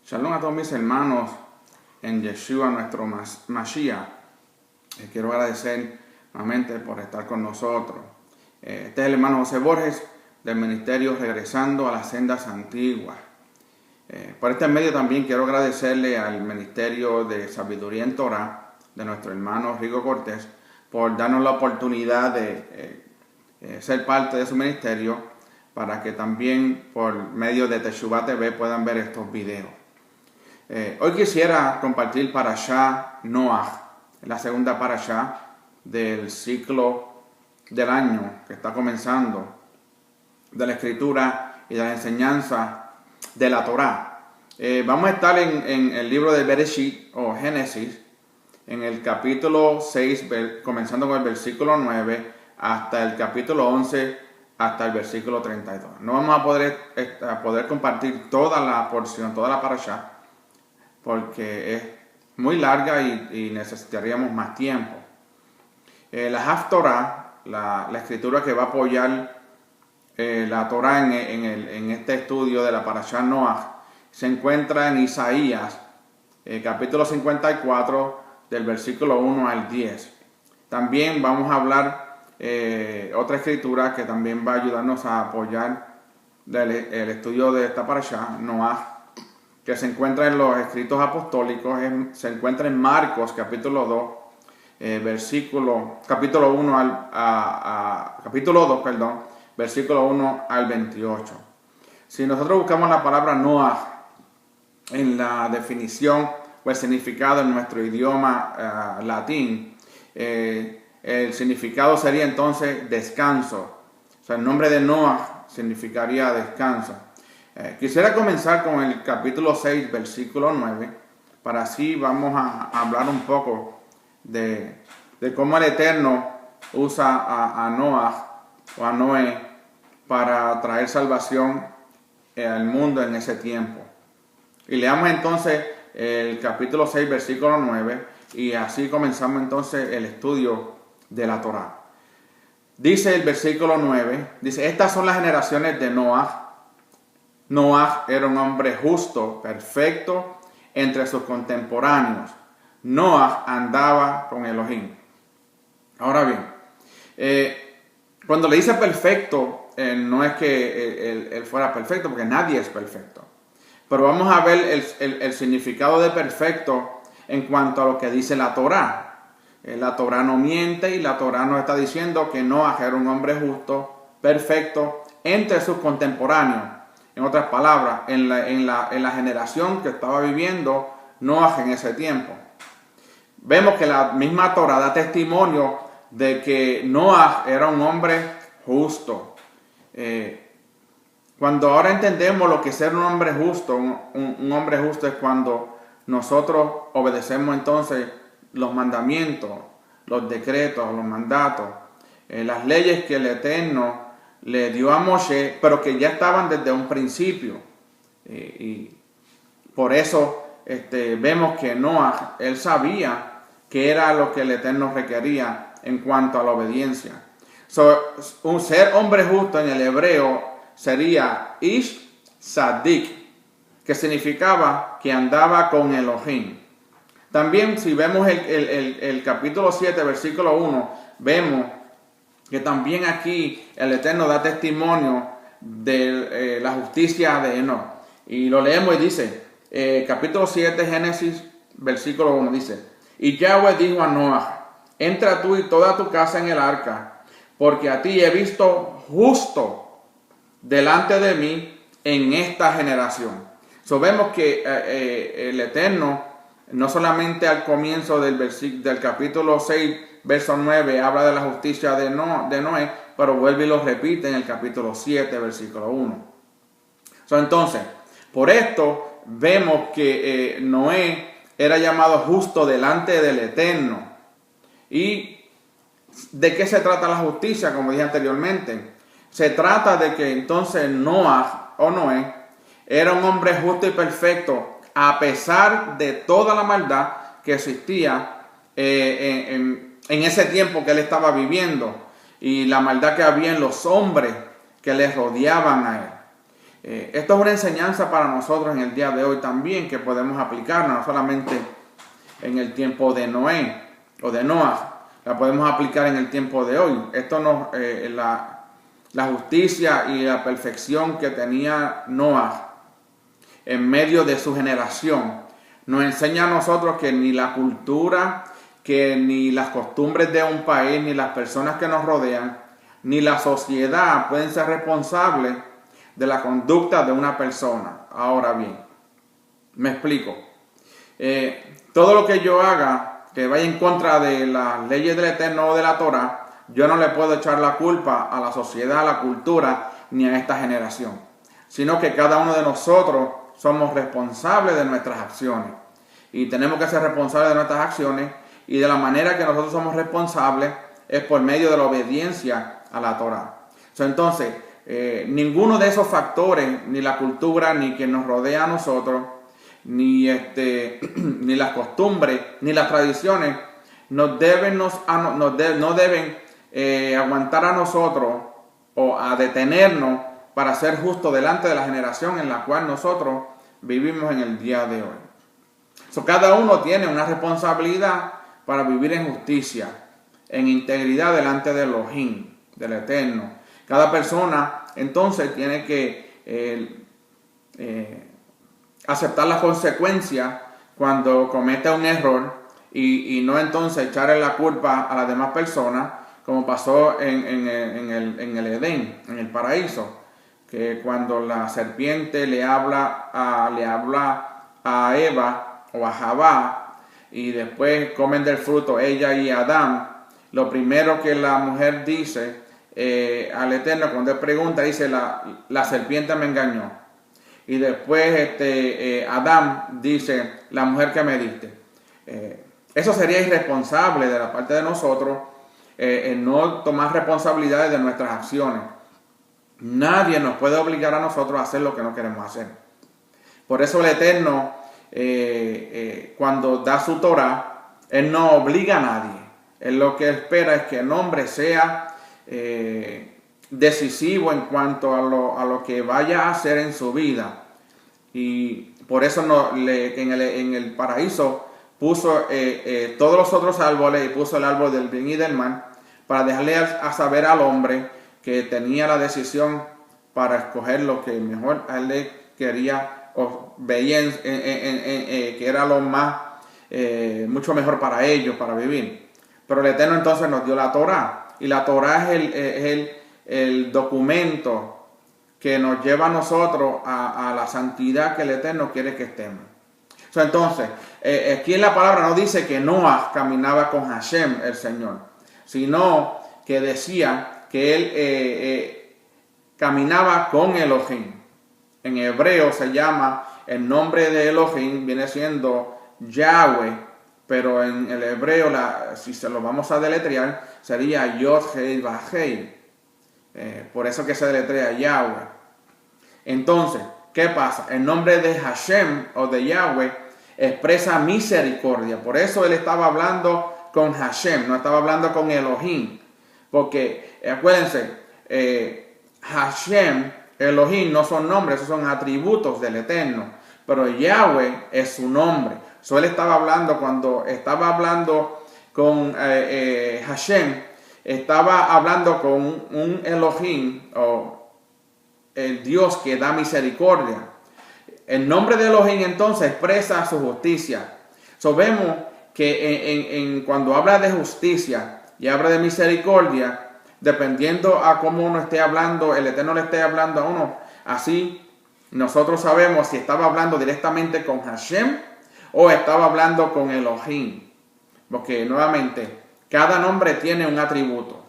Shalom a todos mis hermanos en Yeshua, nuestro Mashiach. Quiero agradecer nuevamente por estar con nosotros. Este es el hermano José Borges del ministerio Regresando a las Sendas Antiguas. Por este medio también quiero agradecerle al ministerio de Sabiduría en Torah de nuestro hermano Rigo Cortés por darnos la oportunidad de ser parte de su ministerio para que también por medio de Teshuvah TV puedan ver estos videos. Hoy quisiera compartir Parashá Noach, la segunda Parashá del ciclo del año que está comenzando, de la escritura y de la enseñanza de la Torá. Vamos a estar en el libro de Bereshit o Génesis, en el capítulo 6, comenzando con el versículo 9 hasta el capítulo 11, hasta el versículo 32. No vamos a poder compartir toda la porción, toda la Parashá, porque es muy larga y necesitaríamos más tiempo. La Haftorah, la escritura que va a apoyar la Torah en este estudio de la Parashá Noach, se encuentra en Isaías, capítulo 54, del versículo 1 al 10. También vamos a hablar otra escritura que también va a ayudarnos a apoyar el estudio de esta Parashá Noach, que se encuentra en los escritos apostólicos, se encuentra en Marcos capítulo 2, capítulo 2, versículo 1 al 28. Si nosotros buscamos la palabra Noach en la definición o el significado en nuestro idioma latín, el significado sería entonces descanso. O sea, el nombre de Noach significaría descanso. Quisiera comenzar con el capítulo 6, versículo 9, para así vamos a hablar un poco de cómo el Eterno usa a Noach o a Noé para traer salvación al mundo en ese tiempo. Y leamos entonces el capítulo 6, versículo 9, y así comenzamos entonces el estudio de la Torá. Dice el versículo 9, dice: estas son las generaciones de Noach. Noach era un hombre justo, perfecto entre sus contemporáneos. Noach andaba con Elohim. Ahora bien, cuando le dice perfecto, no es que él fuera perfecto, porque nadie es perfecto. Pero vamos a ver el significado de perfecto en cuanto a lo que dice la Torá. La Torá no miente y la Torá nos está diciendo que Noach era un hombre justo, perfecto entre sus contemporáneos. En otras palabras, en la generación que estaba viviendo Noach en ese tiempo. Vemos que la misma Torá da testimonio de que Noach era un hombre justo. Cuando ahora entendemos lo que es ser un hombre justo, un hombre justo es cuando nosotros obedecemos entonces los mandamientos, los decretos, los mandatos, las leyes que el Eterno le dio a Moshe, pero que ya estaban desde un principio. Y por eso vemos que Noach, él sabía que era lo que el Eterno requería en cuanto a la obediencia. Un ser hombre justo en el hebreo sería Ish Sadik, que significaba que andaba con Elohim. También si vemos el capítulo 7, versículo 1, vemos que también aquí el Eterno da testimonio de la justicia de Enoch. Y lo leemos y dice, capítulo 7, Génesis, versículo 1, dice: y Yahweh dijo a Noach: entra tú y toda tu casa en el arca, porque a ti he visto justo delante de mí en esta generación. Vemos que el Eterno, no solamente al comienzo del capítulo 6, verso 9, habla de la justicia de Noé, pero vuelve y lo repite en el capítulo 7, versículo 1. Entonces, por esto vemos que Noé era llamado justo delante del Eterno. ¿Y de qué se trata la justicia? Como dije anteriormente, se trata de que entonces Noach o Noé era un hombre justo y perfecto a pesar de toda la maldad que existía en ese tiempo que él estaba viviendo y la maldad que había en los hombres que le rodeaban a Esto es una enseñanza para nosotros en el día de hoy también, que podemos aplicarnos, no solamente en el tiempo de Noé o de Noah, la podemos aplicar en el tiempo de hoy. Esto nos, la justicia y la perfección que tenía Noah en medio de su generación nos enseña a nosotros que ni la cultura, que ni las costumbres de un país, ni las personas que nos rodean, ni la sociedad pueden ser responsables de la conducta de una persona. Ahora bien, me explico. Todo lo que yo haga que vaya en contra de las leyes del Eterno o de la Torah, yo no le puedo echar la culpa a la sociedad, a la cultura, ni a esta generación, sino que cada uno de nosotros somos responsables de nuestras acciones y tenemos que ser responsables de nuestras acciones, y de la manera que nosotros somos responsables es por medio de la obediencia a la Torah. Entonces, ninguno de esos factores, ni la cultura, ni quien nos rodea a nosotros, ni las costumbres, ni las tradiciones, no deben aguantar a nosotros o a detenernos para ser justos delante de la generación en la cual nosotros vivimos en el día de hoy. Cada uno tiene una responsabilidad para vivir en justicia, en integridad delante de Elohim, del Eterno. Cada persona entonces tiene que aceptar las consecuencias cuando comete un error y no entonces echarle la culpa a las demás personas, como pasó en el Edén, en el paraíso, que cuando la serpiente le habla a Eva o a Javá, y después comen del fruto ella y Adán, lo primero que la mujer dice al Eterno, cuando él pregunta, dice, la serpiente me engañó. Y después Adán dice, la mujer que me diste. Eso sería irresponsable de la parte de nosotros, no tomar responsabilidades de nuestras acciones. Nadie nos puede obligar a nosotros a hacer lo que no queremos hacer. Por eso el Eterno, cuando da su Torah, Él no obliga a nadie. Él lo que espera es que el hombre sea decisivo en cuanto a lo que vaya a hacer en su vida. Y por eso en el paraíso puso todos los otros árboles, y puso el árbol del bien y del mal, para dejarle a saber al hombre que tenía la decisión para escoger lo que mejor a él le quería o veía que era lo más, mucho mejor para ellos, para vivir. Pero el Eterno entonces nos dio la Torah, y la Torah es el documento que nos lleva a nosotros a la santidad que el Eterno quiere que estemos. Entonces, aquí en la palabra no dice que Noah caminaba con Hashem, el Señor, sino que decía que él caminaba con Elohim. En hebreo se llama, el nombre de Elohim viene siendo Yahweh, pero en el hebreo, si se lo vamos a deletrear, sería Yod-Hei-Vah-Hei. Por eso que se deletrea Yahweh. Entonces, ¿qué pasa? El nombre de Hashem o de Yahweh expresa misericordia. Por eso él estaba hablando con Hashem, no estaba hablando con Elohim. Porque, acuérdense, Hashem, Elohim no son nombres, esos son atributos del Eterno. Pero Yahweh es su nombre. Él estaba hablando, cuando estaba hablando con Hashem, estaba hablando con un Elohim, o el Dios que da misericordia. El nombre de Elohim entonces expresa su justicia. Vemos que cuando habla de justicia y habla de misericordia, dependiendo a cómo uno esté hablando, el Eterno le esté hablando a uno, así nosotros sabemos si estaba hablando directamente con Hashem o estaba hablando con Elohim. Porque nuevamente, cada nombre tiene un atributo.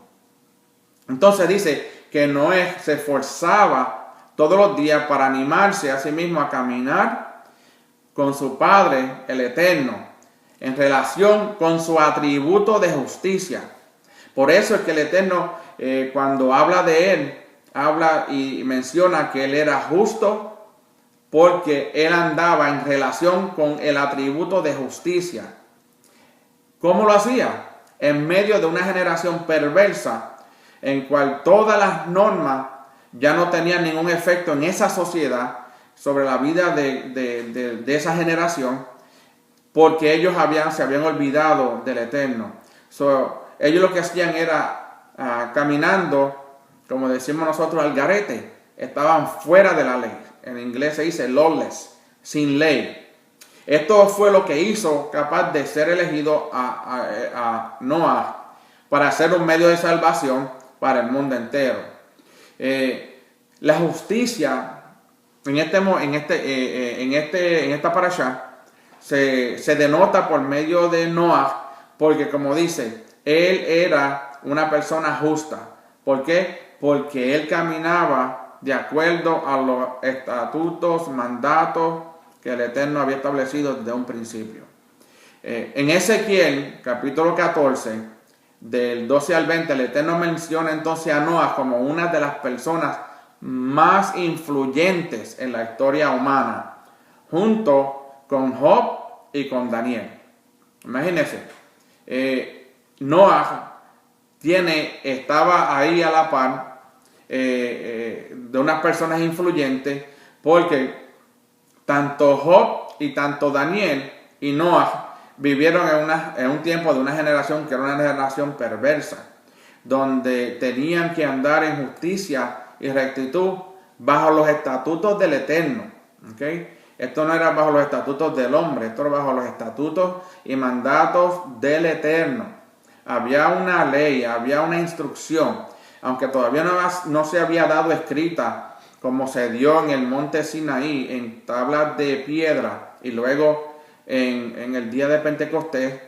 Entonces dice que Noé se esforzaba todos los días para animarse a sí mismo a caminar con su Padre, el Eterno, en relación con su atributo de justicia. Por eso es que el Eterno, cuando habla de él, habla y menciona que él era justo, porque él andaba en relación con el atributo de justicia. ¿Cómo lo hacía? En medio de una generación perversa, en cual todas las normas ya no tenía ningún efecto en esa sociedad sobre la vida de esa generación, porque ellos se habían olvidado del Eterno. Ellos lo que hacían era caminando, como decimos nosotros, al garete. Estaban fuera de la ley. En inglés se dice lawless, sin ley. Esto fue lo que hizo capaz de ser elegido a Noah para ser un medio de salvación para el mundo entero. La justicia en esta parashá se denota por medio de Noah, porque como dice, él era una persona justa. ¿Por qué? Porque él caminaba de acuerdo a los estatutos, mandatos que el Eterno había establecido desde un principio. En Ezequiel, capítulo 14, del 12 al 20, el Eterno menciona entonces a Noah como una de las personas más influyentes en la historia humana, junto con Job y con Daniel. Imagínense, Noah estaba ahí a la par de unas personas influyentes, porque tanto Job y tanto Daniel y Noah vivieron en un tiempo de una generación que era una generación perversa, donde tenían que andar en justicia y rectitud bajo los estatutos del Eterno. ¿Okay? Esto no era bajo los estatutos del hombre, esto era bajo los estatutos y mandatos del Eterno. Había una ley, había una instrucción, aunque todavía no se había dado escrita, como se dio en el monte Sinaí, en tablas de piedra, y luego en el día de Pentecostés,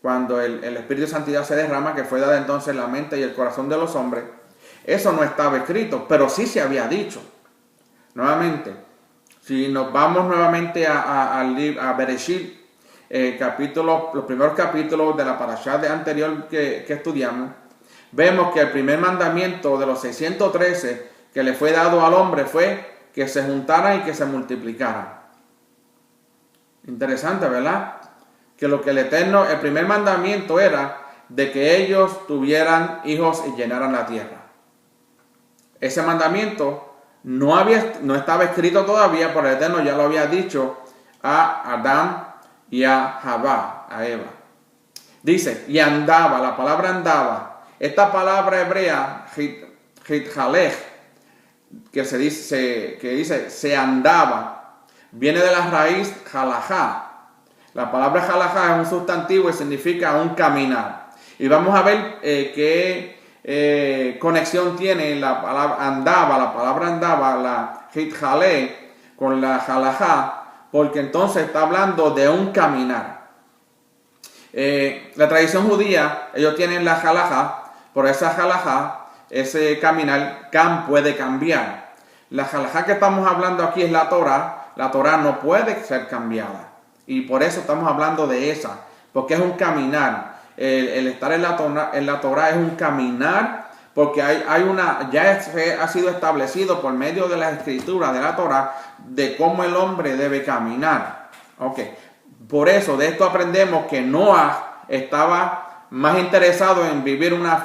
cuando el Espíritu de Santidad se derrama, que fue dada entonces la mente y el corazón de los hombres. Eso no estaba escrito, pero sí se había dicho. Nuevamente, si nos vamos nuevamente a Bereshit, los primeros capítulos de la parashá anterior que estudiamos, vemos que el primer mandamiento de los 613 que le fue dado al hombre fue que se juntaran y que se multiplicaran. Interesante, ¿verdad? Que lo que el primer mandamiento era de que ellos tuvieran hijos y llenaran la tierra. Ese mandamiento no estaba escrito todavía, pero el Eterno ya lo había dicho a Adán y a Javá, a Eva. Dice, y andaba, la palabra andaba. Esta palabra hebrea, hitjalech, que dice se andaba, viene de la raíz jalajá. La palabra jalajá es un sustantivo y significa un caminar. Y vamos a ver qué conexión tiene la palabra andaba, la hitjalech, con la jalajá, porque entonces está hablando de un caminar. La tradición judía, ellos tienen la jalajá, por esa jalajá, ese caminar, puede cambiar. La jalajá que estamos hablando aquí es la Torah. La Torah no puede ser cambiada. Y por eso estamos hablando de esa, porque es un caminar. El estar en la Torah es un caminar, porque ha sido establecido por medio de la escritura de la Torah de cómo el hombre debe caminar. Okay. Por eso de esto aprendemos que Noah estaba más interesado en vivir en una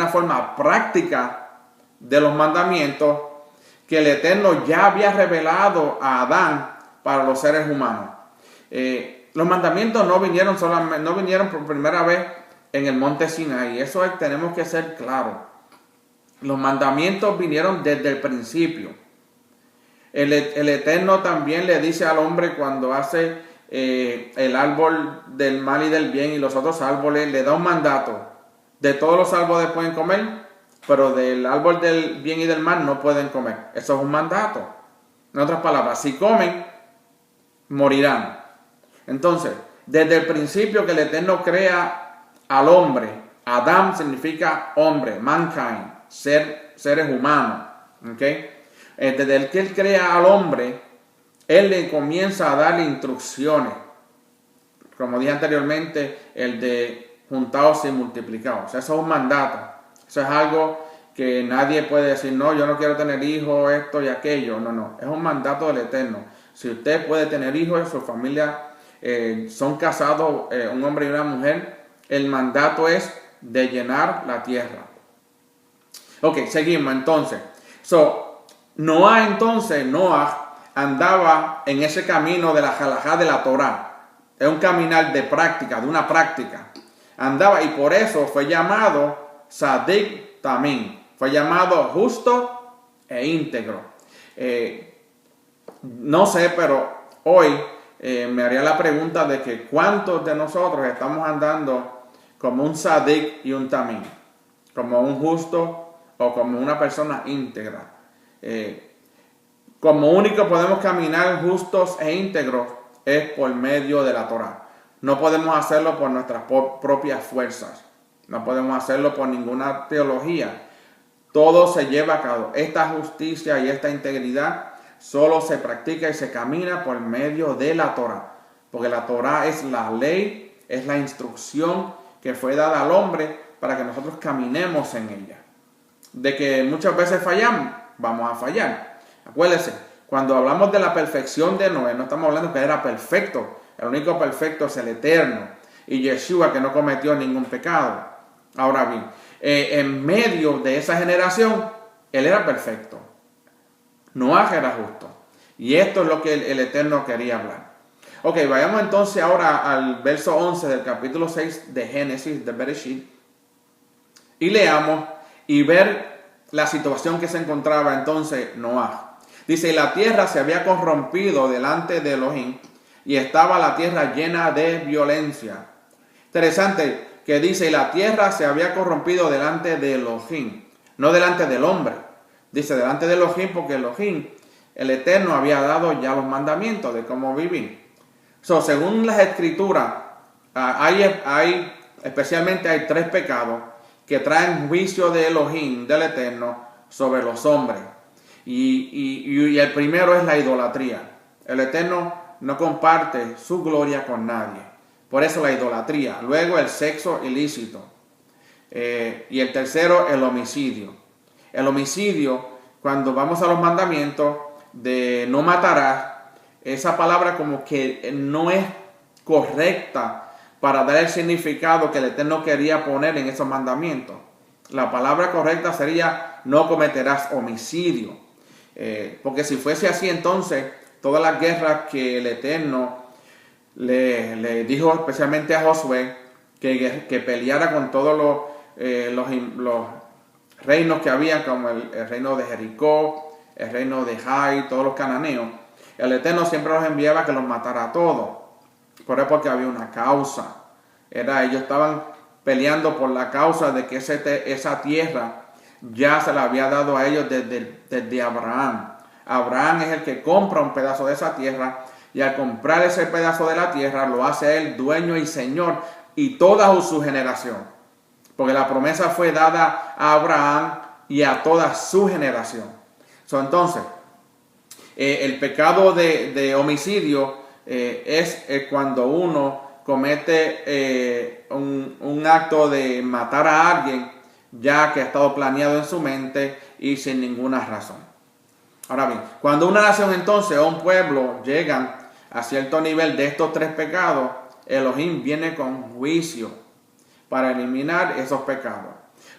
forma práctica de los mandamientos que el Eterno ya había revelado a Adán para los seres humanos. Los mandamientos no vinieron por primera vez en el monte Sinaí. Eso tenemos que ser claros. Los mandamientos vinieron desde el principio. El Eterno también le dice al hombre cuando hace el árbol del mal y del bien y los otros árboles, le da un mandato. De todos los árboles pueden comer, pero del árbol del bien y del mal no pueden comer. Eso es un mandato. En otras palabras, si comen, morirán. Entonces, desde el principio que el Eterno crea al hombre, Adam significa hombre, mankind, seres humanos. ¿Okay? Desde el que él crea al hombre, él le comienza a darle instrucciones. Como dije anteriormente, el de juntados y multiplicados. Eso es un mandato. Eso es algo que nadie puede decir, no, yo no quiero tener hijos, esto y aquello. No. Es un mandato del Eterno. Si usted puede tener hijos, su familia son casados, un hombre y una mujer, el mandato es de llenar la tierra. Ok, seguimos entonces. Noah andaba en ese camino de la halajá de la Torá. Es un caminar de práctica, de una práctica. Andaba, y por eso fue llamado Sadik Tamim. Fue llamado justo e íntegro. No sé, pero hoy me haría la pregunta de que cuántos de nosotros estamos andando como un Sadik y un Tamim, como un justo o como una persona íntegra. Como único podemos caminar justos e íntegros es por medio de la Torá. No podemos hacerlo por nuestras propias fuerzas. No podemos hacerlo por ninguna teología. Todo se lleva a cabo. Esta justicia y esta integridad solo se practica y se camina por medio de la Torá. Porque la Torá es la ley, es la instrucción que fue dada al hombre para que nosotros caminemos en ella. De que muchas veces fallamos, vamos a fallar. Acuérdense, cuando hablamos de la perfección de Noé, no estamos hablando que era perfecto. El único perfecto es el Eterno. Y Yeshua, que no cometió ningún pecado. Ahora bien, en medio de esa generación, él era perfecto. Noé era justo. Y esto es lo que el Eterno quería hablar. Ok, vayamos entonces ahora al verso 11 del capítulo 6 de Génesis, de Bereshit. Y leamos y ver la situación que se encontraba entonces Noé. Dice, la tierra se había corrompido delante de Elohim y estaba la tierra llena de violencia. Interesante que dice, la tierra se había corrompido delante de Elohim, no delante del hombre. Dice delante de Elohim porque Elohim, el Eterno, había dado ya los mandamientos de cómo vivir. Según las escrituras, especialmente hay 3 pecados que traen juicio de Elohim, del Eterno, sobre los hombres. Y el primero es la idolatría. El Eterno no comparte su gloria con nadie. Por eso la idolatría. Luego el sexo ilícito. Y el tercero, el homicidio. El homicidio, cuando vamos a los mandamientos de no matarás, esa palabra como que no es correcta para dar el significado que el Eterno quería poner en esos mandamientos. La palabra correcta sería no cometerás homicidio. Porque si fuese así, entonces todas las guerras que el Eterno le dijo especialmente a Josué que peleara con todos los reinos que había, como el reino de Jericó, el reino de Jai, todos los cananeos, el Eterno siempre los enviaba a que los matara a todos. Por eso, porque había una causa. Ellos estaban peleando por la causa de que esa tierra ya se la había dado a ellos desde Abraham. Abraham es el que compra un pedazo de esa tierra, y al comprar ese pedazo de la tierra lo hace él dueño y señor y toda su generación. Porque la promesa fue dada a Abraham y a toda su generación. Entonces, el pecado de homicidio es cuando uno comete un acto de matar a alguien ya que ha estado planeado en su mente y sin ninguna razón. Ahora bien, cuando una nación entonces o un pueblo llegan a cierto nivel de estos 3 pecados, Elohim viene con juicio para eliminar esos pecados.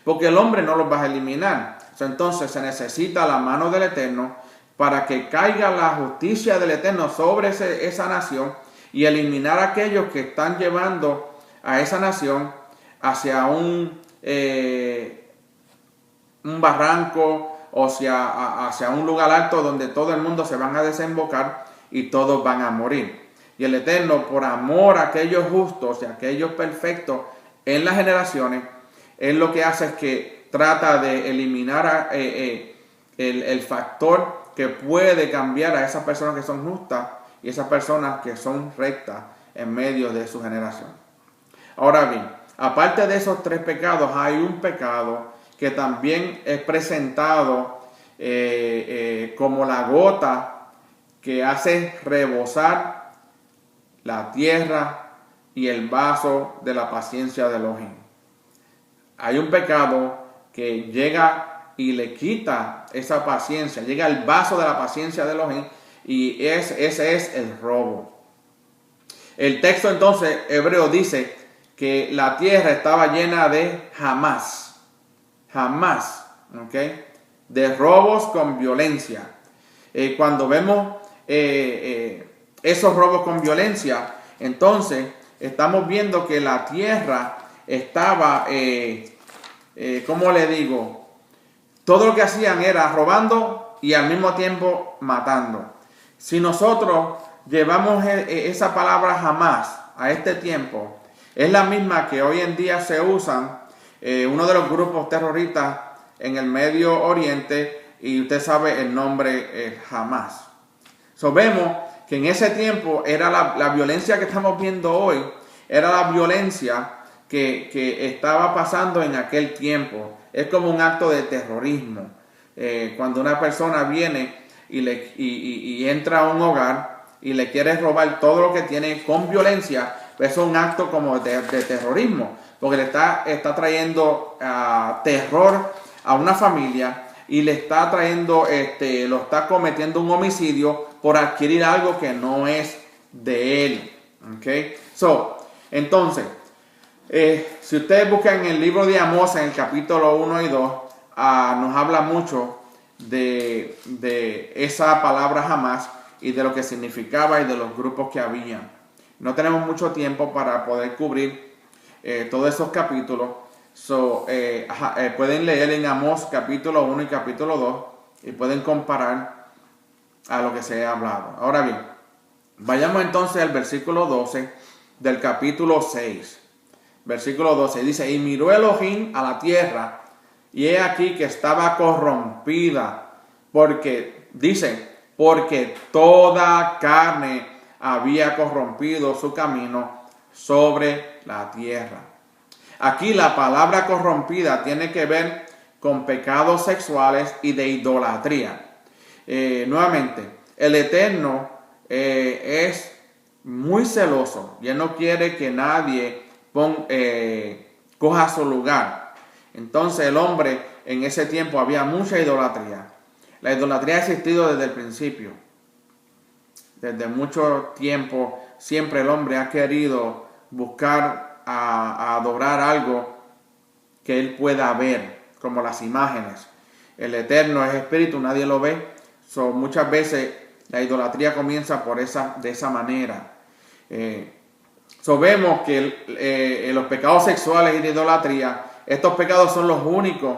Porque el hombre no los va a eliminar. Entonces se necesita la mano del Eterno para que caiga la justicia del Eterno sobre esa nación y eliminar a aquellos que están llevando a esa nación hacia un barranco o hacia un lugar alto donde todo el mundo se van a desembocar y todos van a morir. Y el Eterno, por amor a aquellos justos y a aquellos perfectos en las generaciones, Él lo que hace es que trata de eliminar el factor que puede cambiar a esas personas que son justas y esas personas que son rectas en medio de su generación. Ahora bien, aparte de esos 3 pecados, hay un pecado que también es presentado como la gota que hace rebosar la tierra y el vaso de la paciencia de Elohim. Hay un pecado que llega y le quita esa paciencia, llega al vaso de la paciencia de Elohim, y ese es el robo. El texto entonces hebreo dice que la tierra estaba llena de jamás, ¿ok? de robos con violencia. Cuando vemos esos robos con violencia, entonces estamos viendo que la tierra estaba, ¿cómo le digo? Todo lo que hacían era robando y al mismo tiempo matando. Si nosotros llevamos esa palabra jamás a este tiempo, es la misma que hoy en día se usan uno de los grupos terroristas en el Medio Oriente, y usted sabe el nombre Hamas. Vemos que en ese tiempo era la violencia que estamos viendo hoy, era la violencia que estaba pasando en aquel tiempo. Es como un acto de terrorismo. Cuando una persona viene y entra a un hogar y le quiere robar todo lo que tiene con violencia, pues es un acto como de terrorismo, porque le está trayendo terror a una familia y le está trayendo, lo está cometiendo un homicidio por adquirir algo que no es de él. Okay? Entonces, si ustedes buscan en el libro de Amós, en el capítulo 1 y 2, nos habla mucho de esa palabra jamás y de lo que significaba y de los grupos que había. No tenemos mucho tiempo para poder cubrir todos esos capítulos. Pueden leer en Amós capítulo 1 y capítulo 2 y pueden comparar a lo que se ha hablado. Ahora bien, vayamos entonces al versículo 12 del capítulo 6. Versículo 12 dice: y miró Elohim a la tierra, y he aquí que estaba corrompida, porque toda carne había corrompido su camino sobre la tierra. Aquí la palabra corrompida tiene que ver con pecados sexuales y de idolatría. Nuevamente, el Eterno es muy celoso y Él no quiere que nadie coja su lugar. Entonces el hombre, en ese tiempo había mucha idolatría. La idolatría ha existido desde el principio. Desde mucho tiempo siempre el hombre ha querido buscar a adorar algo que él pueda ver, como las imágenes. El Eterno es espíritu, nadie lo ve. Muchas veces la idolatría comienza de esa manera. Vemos que los pecados sexuales y de idolatría, estos pecados son los únicos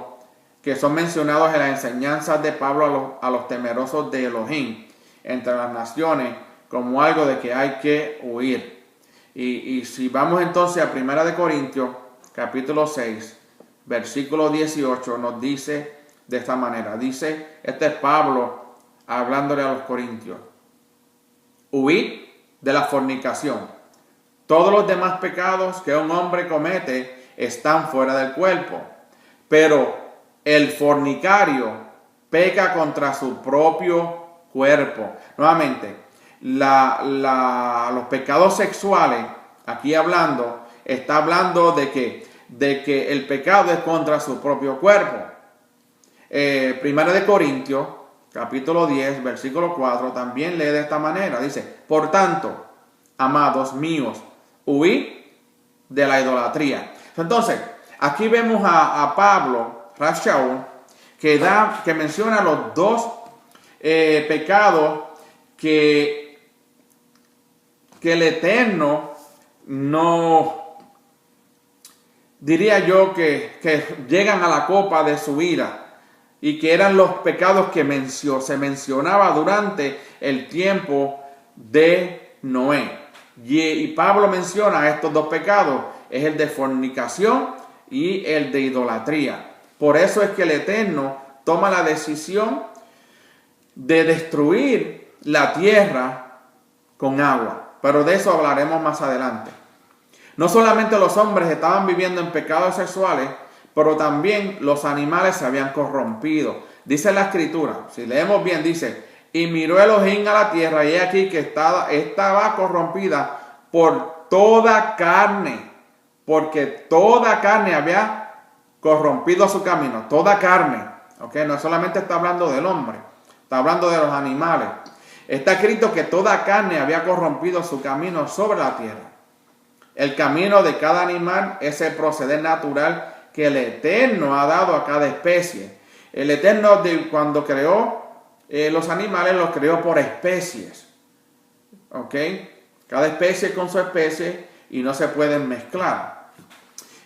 que son mencionados en las enseñanzas de Pablo a los temerosos de Elohim entre las naciones, como algo de que hay que huir. Y si vamos entonces a 1 Corintios capítulo 6, versículo 18, nos dice de esta manera. Dice, este es Pablo hablándole a los corintios: huid de la fornicación. Todos los demás pecados que un hombre comete están fuera del cuerpo, pero el fornicario peca contra su propio cuerpo. Nuevamente, los pecados sexuales, aquí está hablando de que el pecado es contra su propio cuerpo. 1 Corintios capítulo 10, versículo 4, también lee de esta manera. Dice: por tanto, amados míos, huid de la idolatría. Entonces, aquí vemos a Pablo, Rav Shaul, que menciona los dos pecados que el Eterno no, diría yo, que llegan a la copa de su ira, y que eran los pecados que se mencionaba durante el tiempo de Noé. Y Pablo menciona estos dos pecados, es el de fornicación y el de idolatría. Por eso es que el Eterno toma la decisión de destruir la tierra con agua. Pero de eso hablaremos más adelante. No solamente los hombres estaban viviendo en pecados sexuales, pero también los animales se habían corrompido. Dice la Escritura, si leemos bien, dice: y miró Elohim a la tierra, y he aquí que estaba corrompida por toda carne, porque toda carne había corrompido su camino. Toda carne, ¿okay? No solamente está hablando del hombre, está hablando de los animales. Está escrito que toda carne había corrompido su camino sobre la tierra. El camino de cada animal es el proceder natural que el Eterno ha dado a cada especie. El Eterno cuando creó los animales, los creó por especies. ¿Ok? Cada especie con su especie y no se pueden mezclar.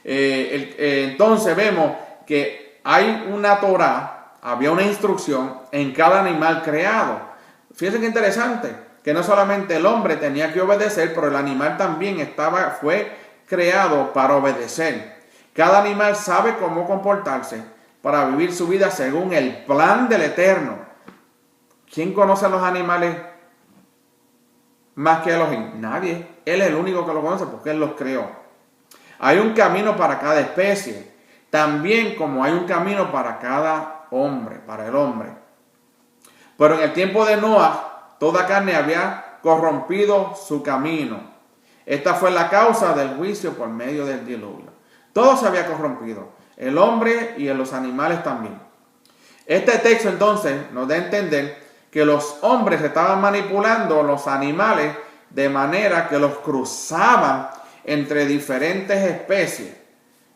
Entonces vemos que hay una Torah, había una instrucción en cada animal creado. Fíjense qué interesante, que no solamente el hombre tenía que obedecer, pero el animal también fue creado para obedecer. Cada animal sabe cómo comportarse para vivir su vida según el plan del Eterno. ¿Quién conoce a los animales más que Elohim? Nadie. Él es el único que lo conoce porque Él los creó. Hay un camino para cada especie, también como hay un camino para cada hombre, para el hombre. Pero en el tiempo de Noah, toda carne había corrompido su camino. Esta fue la causa del juicio por medio del diluvio. Todo se había corrompido, el hombre y los animales también. Este texto entonces nos da a entender que los hombres estaban manipulando los animales de manera que los cruzaban entre diferentes especies.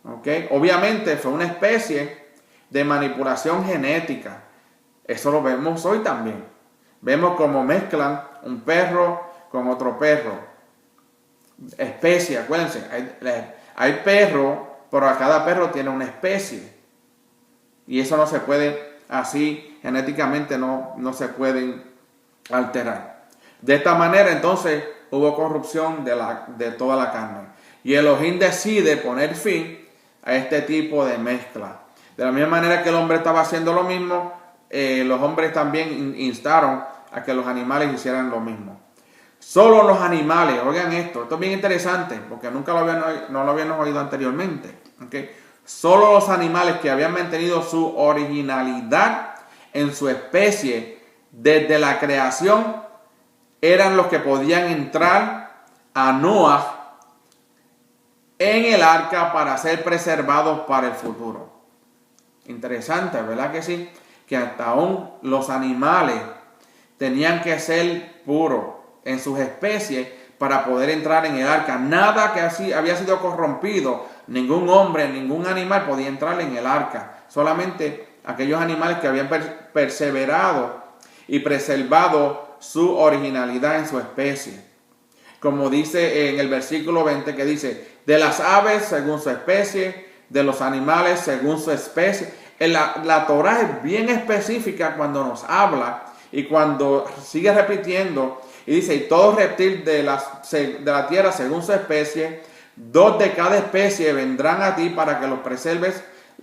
¿Okay? Obviamente fue una especie de manipulación genética. Eso lo vemos hoy también. Vemos cómo mezclan un perro con otro perro. Especie, acuérdense, hay perro, pero a cada perro tiene una especie. Y eso no se puede, así genéticamente no se pueden alterar. De esta manera entonces hubo corrupción de toda la carne. Y Elohim decide poner fin a este tipo de mezcla. De la misma manera que el hombre estaba haciendo lo mismo, los hombres también instaron a que los animales hicieran lo mismo. Solo los animales, oigan esto es bien interesante porque no lo habíamos oído anteriormente. ¿Okay? Solo los animales que habían mantenido su originalidad en su especie desde la creación eran los que podían entrar a Noah en el arca para ser preservados para el futuro. Interesante, ¿verdad que sí? Que hasta aún los animales tenían que ser puros en sus especies para poder entrar en el arca. Nada que así había sido corrompido, ningún hombre, ningún animal podía entrar en el arca. Solamente aquellos animales que habían perseverado y preservado su originalidad en su especie. Como dice en el versículo 20 que dice, de las aves según su especie, de los animales según su especie. La Torah es bien específica cuando nos habla y cuando sigue repitiendo y dice, y todo reptil de la tierra según su especie, 2 de cada especie vendrán a ti para que los preserves,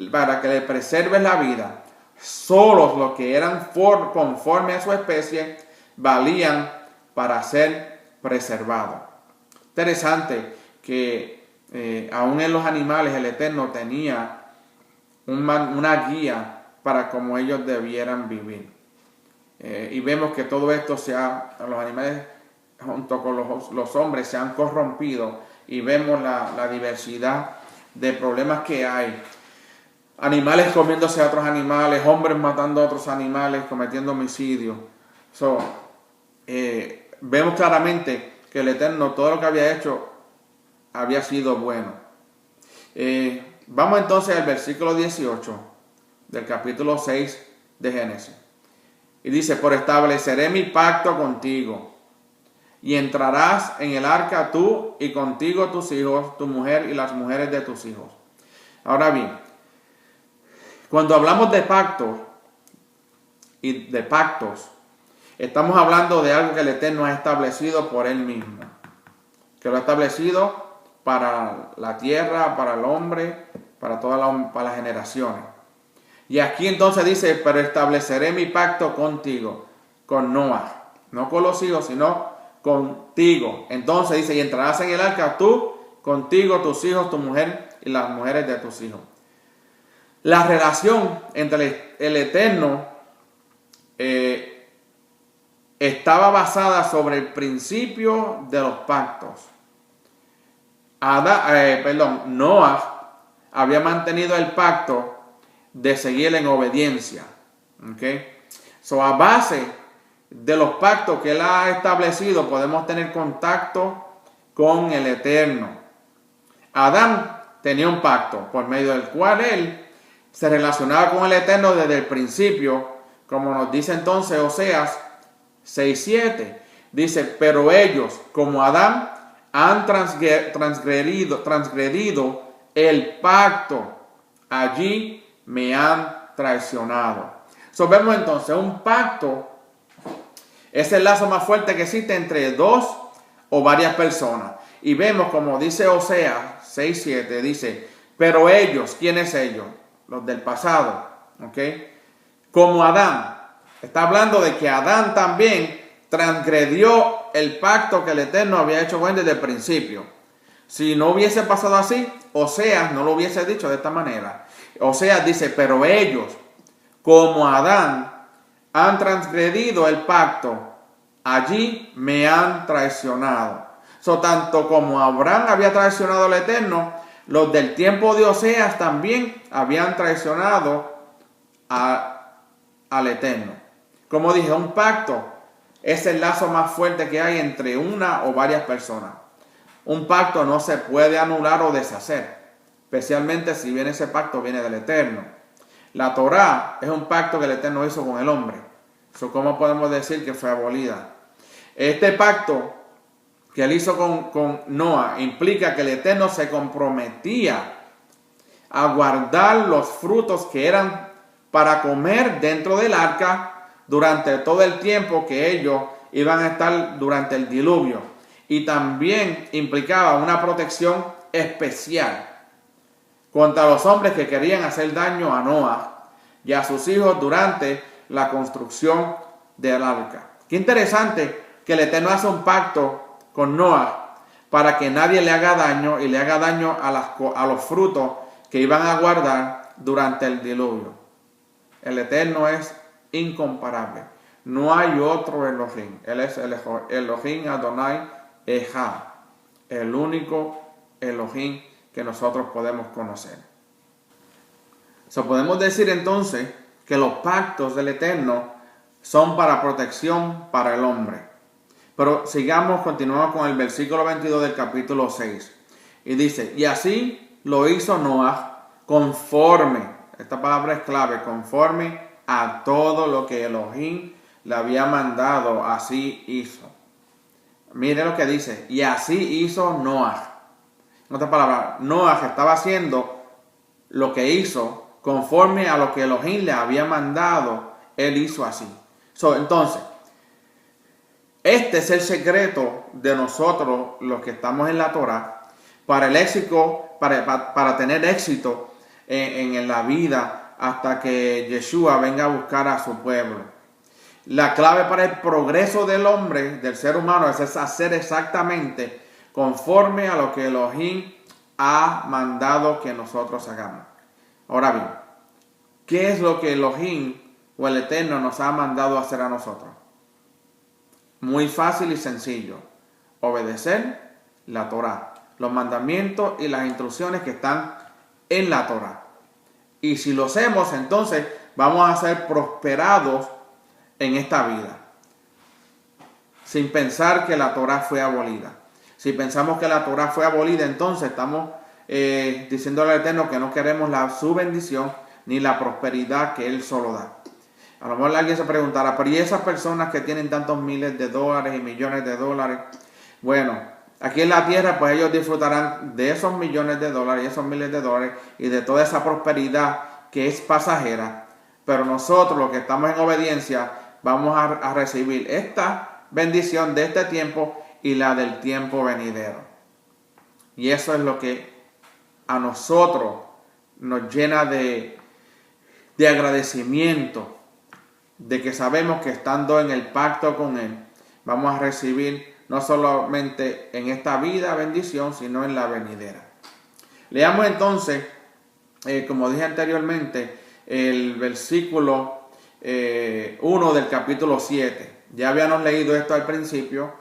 para que le preserves la vida. Solos los que eran conforme a su especie valían para ser preservados. Interesante que aún en los animales el Eterno tenía una guía para cómo ellos debieran vivir. Y vemos que todo esto los animales junto con los hombres se han corrompido y vemos la diversidad de problemas que hay. Animales comiéndose a otros animales, hombres matando a otros animales, cometiendo homicidios. Vemos claramente que el Eterno, todo lo que había hecho, había sido bueno. Vamos entonces al versículo 18 del capítulo 6 de Génesis. Y dice, por estableceré mi pacto contigo, y entrarás en el arca tú y contigo tus hijos, tu mujer y las mujeres de tus hijos. Ahora bien, cuando hablamos de pacto y de pactos, estamos hablando de algo que el Eterno ha establecido por Él mismo. Que lo ha establecido para la tierra, para el hombre, para para las generaciones. Y aquí entonces dice, pero estableceré mi pacto contigo, con Noah. No con los hijos, sino contigo. Entonces dice, y entrarás en el arca tú, contigo, tus hijos, tu mujer y las mujeres de tus hijos. La relación entre el Eterno estaba basada sobre el principio de los pactos. Noah había mantenido el pacto de seguir en obediencia. ¿Okay? A base de los pactos que Él ha establecido, podemos tener contacto con el Eterno. Adán tenía un pacto por medio del cual él se relacionaba con el Eterno desde el principio, como nos dice entonces Oseas 6:7. Dice, pero ellos, como Adán, han transgredido el pacto. Allí me han traicionado. Vemos entonces, un pacto es el lazo más fuerte que existe entre dos o varias personas. Y vemos, como dice Oseas 6:7, dice, pero ellos, ¿quiénes ellos? Los del pasado, ¿ok? Como Adán. Está hablando de que Adán también transgredió el pacto que el Eterno había hecho con él desde el principio. Si no hubiese pasado así, Oseas no lo hubiese dicho de esta manera. Oseas dice, pero ellos, como Adán, han transgredido el pacto, allí me han traicionado. Tanto como Abraham había traicionado al Eterno, los del tiempo de Oseas también habían traicionado al Eterno. Como dije, un pacto es el lazo más fuerte que hay entre una o varias personas. Un pacto no se puede anular o deshacer, especialmente si bien ese pacto viene del Eterno. La Torá es un pacto que el Eterno hizo con el hombre. ¿Cómo podemos decir que fue abolida? Este pacto que él hizo con Noah implica que el Eterno se comprometía a guardar los frutos que eran para comer dentro del arca durante todo el tiempo que ellos iban a estar durante el diluvio. Y también implicaba una protección especial contra los hombres que querían hacer daño a Noah y a sus hijos durante la construcción del arca. Qué interesante que el Eterno hace un pacto con Noah para que nadie le haga daño y le haga daño a los frutos que iban a guardar durante el diluvio. El Eterno es incomparable. No hay otro Elohim. Él es el Elohim Adonai Echad, el único Elohim que nosotros podemos conocer. Podemos decir entonces que los pactos del Eterno son para protección para el hombre. Pero continuamos con el versículo 22 del capítulo 6. Y dice, y así lo hizo Noah conforme, esta palabra es clave, conforme a todo lo que Elohim le había mandado, así hizo. Mire lo que dice, y así hizo Noah. En otras palabras, Noah estaba haciendo lo que hizo conforme a lo que Elohim le había mandado, él hizo así. Entonces, este es el secreto de nosotros, los que estamos en la Torá, para el éxito, para tener éxito en la vida hasta que Yeshua venga a buscar a su pueblo. La clave para el progreso del hombre, del ser humano, es hacer exactamente conforme a lo que Elohim ha mandado que nosotros hagamos. Ahora bien, ¿qué es lo que Elohim o el Eterno nos ha mandado hacer a nosotros? Muy fácil y sencillo. Obedecer la Torá, los mandamientos y las instrucciones que están en la Torá. Y si lo hacemos, entonces vamos a ser prosperados en esta vida. Sin pensar que la Torá fue abolida. Si pensamos que la Torá fue abolida, entonces estamos diciéndole al Eterno que no queremos su bendición ni la prosperidad que Él solo da. A lo mejor alguien se preguntará, pero ¿y esas personas que tienen tantos miles de dólares y millones de dólares? Bueno, aquí en la tierra pues ellos disfrutarán de esos millones de dólares y esos miles de dólares y de toda esa prosperidad que es pasajera. Pero nosotros, los que estamos en obediencia, vamos a recibir esta bendición de este tiempo y la del tiempo venidero. Y eso es lo que a nosotros nos llena de agradecimiento, de que sabemos que estando en el pacto con Él, vamos a recibir no solamente en esta vida bendición, sino en la venidera. Leamos entonces, como dije anteriormente, el versículo 1 del capítulo 7. Ya habíamos leído esto al principio,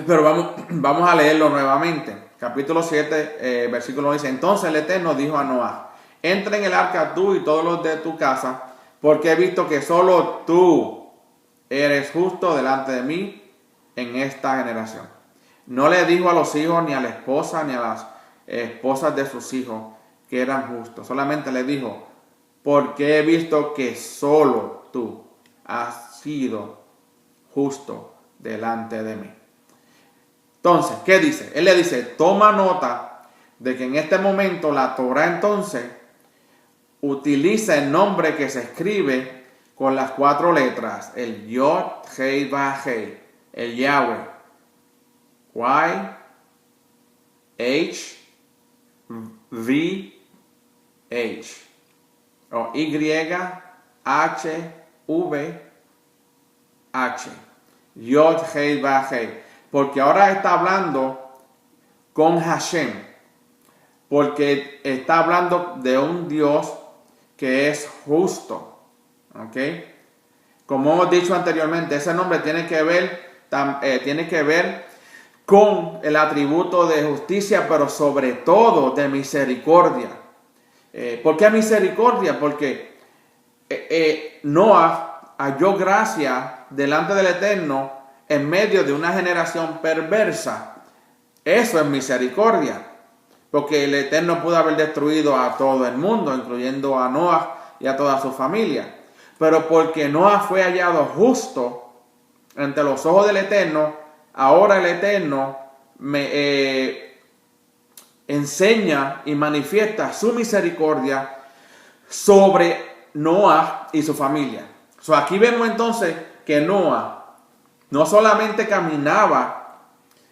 pero vamos a leerlo nuevamente. Capítulo 7, versículo 1 dice, entonces el Eterno dijo a Noah, entra en el arca tú y todos los de tu casa, porque he visto que solo tú eres justo delante de mí en esta generación. No le dijo a los hijos, ni a la esposa, ni a las esposas de sus hijos, que eran justos. Solamente le dijo, porque he visto que solo tú has sido justo delante de mí. Entonces, ¿qué dice? Él le dice, toma nota de que en este momento la Torah entonces utiliza el nombre que se escribe con las 4 letras, el Yod, Hei, Vav, Hei, el Yahweh, Y, H, V, H, o Y, H, V, H, Yod, Hei, Vav, Hei, porque ahora está hablando con Hashem, porque está hablando de un Dios que es justo. ¿Ok? Como hemos dicho anteriormente, ese nombre tiene que ver con el atributo de justicia, pero sobre todo de misericordia. ¿Por qué misericordia? Porque Noah halló gracia delante del Eterno en medio de una generación perversa. Eso es misericordia, porque el Eterno pudo haber destruido a todo el mundo, incluyendo a Noah y a toda su familia. Pero porque Noah fue hallado justo ante los ojos del Eterno, ahora el Eterno enseña y manifiesta su misericordia sobre Noah y su familia. Aquí vemos entonces que Noah no solamente caminaba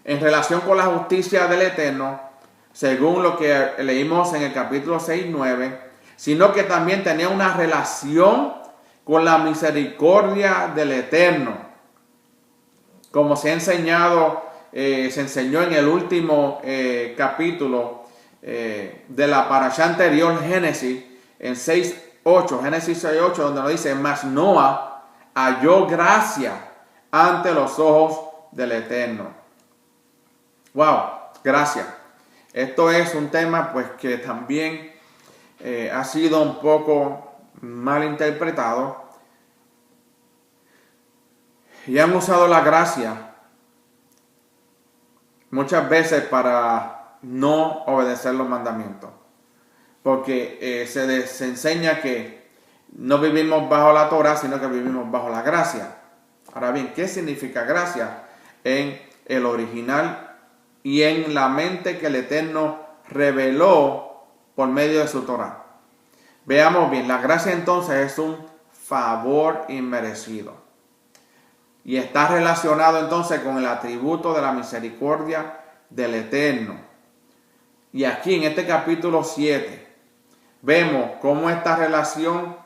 en relación con la justicia del Eterno, según lo que leímos en el capítulo 6-9, sino que también tenía una relación con la misericordia del Eterno, como se enseñó en el último capítulo de la parashá anterior, Génesis, en 6:8, Génesis 6:8, donde nos dice, mas Noah halló gracia ante los ojos del Eterno. Wow, gracias. Esto es un tema pues que también ha sido un poco mal interpretado, y han usado la gracia muchas veces para no obedecer los mandamientos, porque se enseña que no vivimos bajo la Torah, sino que vivimos bajo la gracia. Ahora bien, ¿qué significa gracia en el original y en la mente que el Eterno reveló por medio de su Torah? Veamos bien, la gracia entonces es un favor inmerecido y está relacionado entonces con el atributo de la misericordia del Eterno. Y aquí en este capítulo 7 vemos cómo esta relación